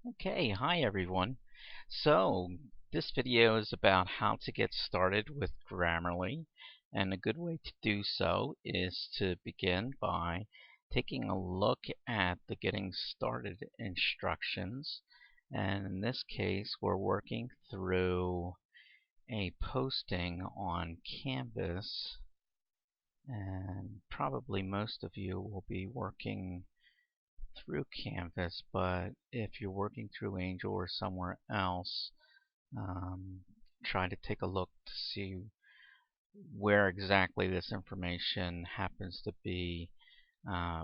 Okay, hi everyone. So, this video is about how to get started with Grammarly, and a good way to do so is to begin by taking a look at the getting started instructions. And in this case, we're working through a posting on Canvas, and probably most of you will be working through Canvas, but if you're working through ENGL or somewhere else, um, try to take a look to see where exactly this information happens to be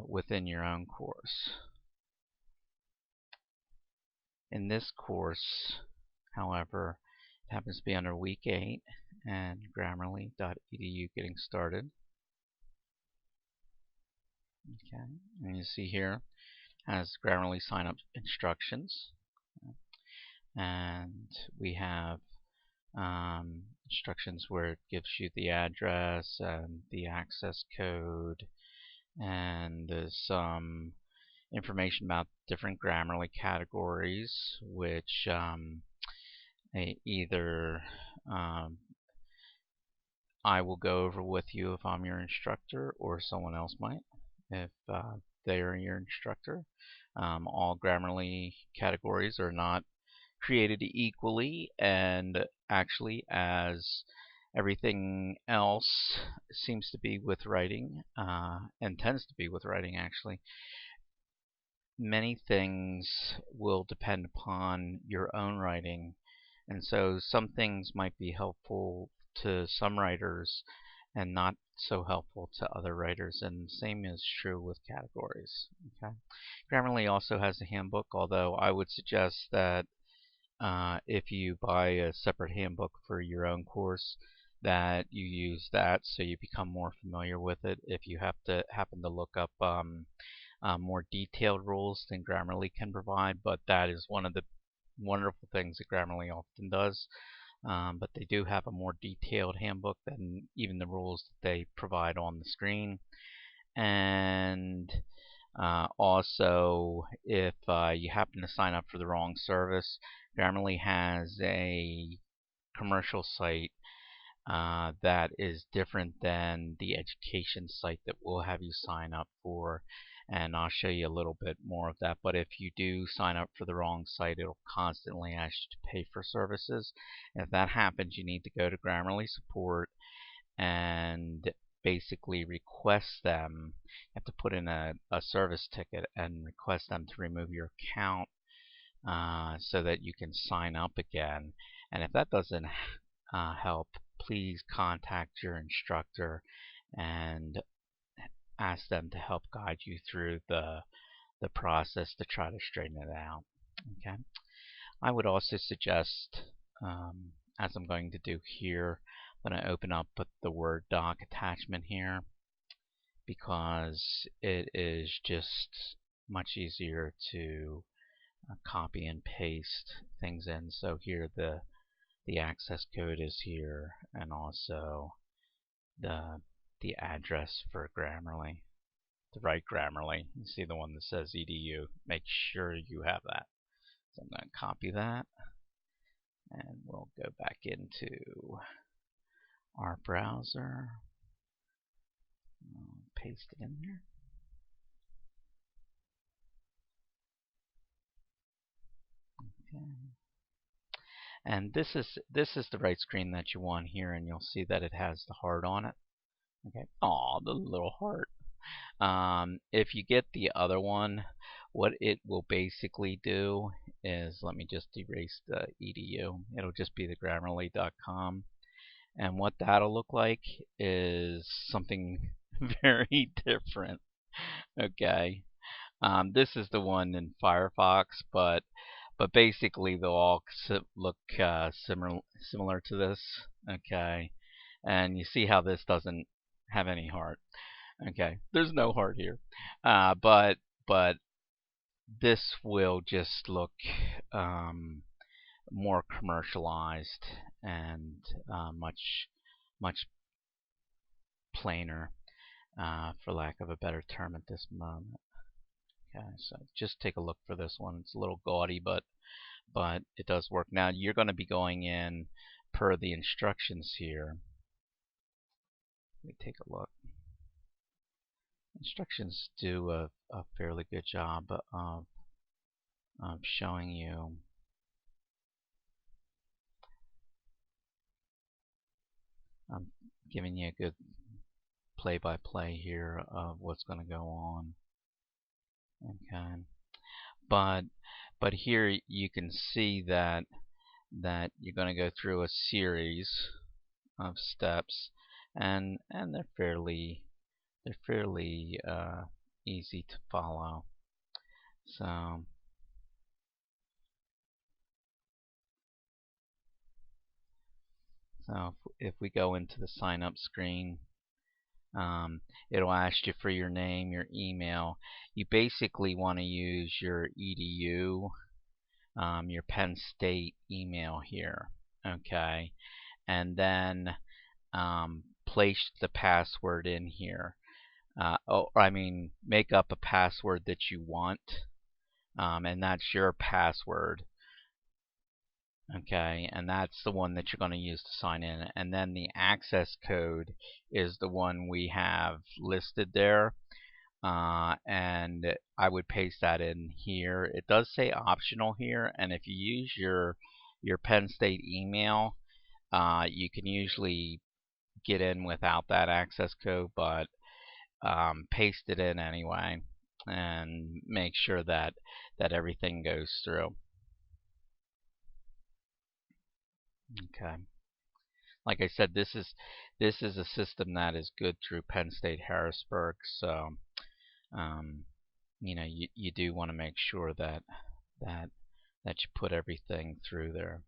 within your own course. In this course, however, it happens to be under week 8 and Grammarly.edu getting started. Okay, and you see here has Grammarly sign up instructions, and we have instructions where it gives you the address and the access code, and there's some information about different Grammarly categories, which either I will go over with you if I'm your instructor, or someone else might if they are your instructor. All Grammarly categories are not created equally, and actually, as everything else seems to be with writing, and tends to be with writing actually, many things will depend upon your own writing, and so some things might be helpful to some writers and not so helpful to other writers, and the same is true with categories. Okay. Grammarly also has a handbook, although I would suggest that if you buy a separate handbook for your own course, that you use that so you become more familiar with it. If you happen to look up more detailed rules than Grammarly can provide, but that is one of the wonderful things that Grammarly often does. But they do have a more detailed handbook than even the rules that they provide on the screen. And also, if you happen to sign up for the wrong service, Grammarly has a commercial site that is different than the education site that we'll have you sign up for, and I'll show you a little bit more of that. But if you do sign up for the wrong site, it'll constantly ask you to pay for services. And if that happens, you need to go to Grammarly support and basically request them. You have to put in a service ticket and request them to remove your account so that you can sign up again. And if that doesn't help, please contact your instructor and ask them to help guide you through the process to try to straighten it out. Okay. I would also suggest, as I'm going to do here, I'm going to open up the Word doc attachment here, because it is just much easier to copy and paste things in. So here the access code is here, and also the address for Grammarly. To write Grammarly, you see the one that says edu. Make sure you have that. So I'm going to copy that, and we'll go back into our browser. I'll paste it in there. Okay. And this is the right screen that you want here, and you'll see that it has the heart on it. Okay. Aw, the little heart. If you get the other one, what it will basically do is, let me just erase the edu. It'll just be the Grammarly.com. And what that'll look like is something very different. Okay. This is the one in Firefox, but basically they'll all look similar to this. Okay. And you see how this doesn't have any heart. Okay, there's no heart here, but this will just look more commercialized and much plainer, for lack of a better term at this moment. Okay, so just take a look for this one. It's a little gaudy, but it does work. Now you're going to be going in per the instructions here. Let me take a look. Instructions do a fairly good job of showing you giving you a good play-by-play here of what's going to go on. Okay, but here you can see that you're going to go through a series of steps, and they're fairly easy to follow. So if we go into the sign up screen, it'll ask you for your name, your email. You basically want to use your EDU, your Penn State email here, okay, and then place the password in here. Make up a password that you want, and that's your password. Okay, and that's the one that you're going to use to sign in. And then the access code is the one we have listed there. And I would paste that in here. It does say optional here, and if you use your Penn State email, you can usually get in without that access code, but paste it in anyway and make sure that everything goes through. Okay. Like I said, this is a system that is good through Penn State Harrisburg, so you do want to make sure that you put everything through there.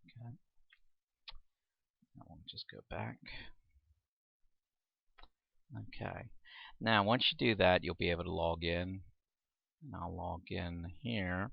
Okay. I'll just go back. Okay. Now once you do that, you'll be able to log in. And I'll log in here.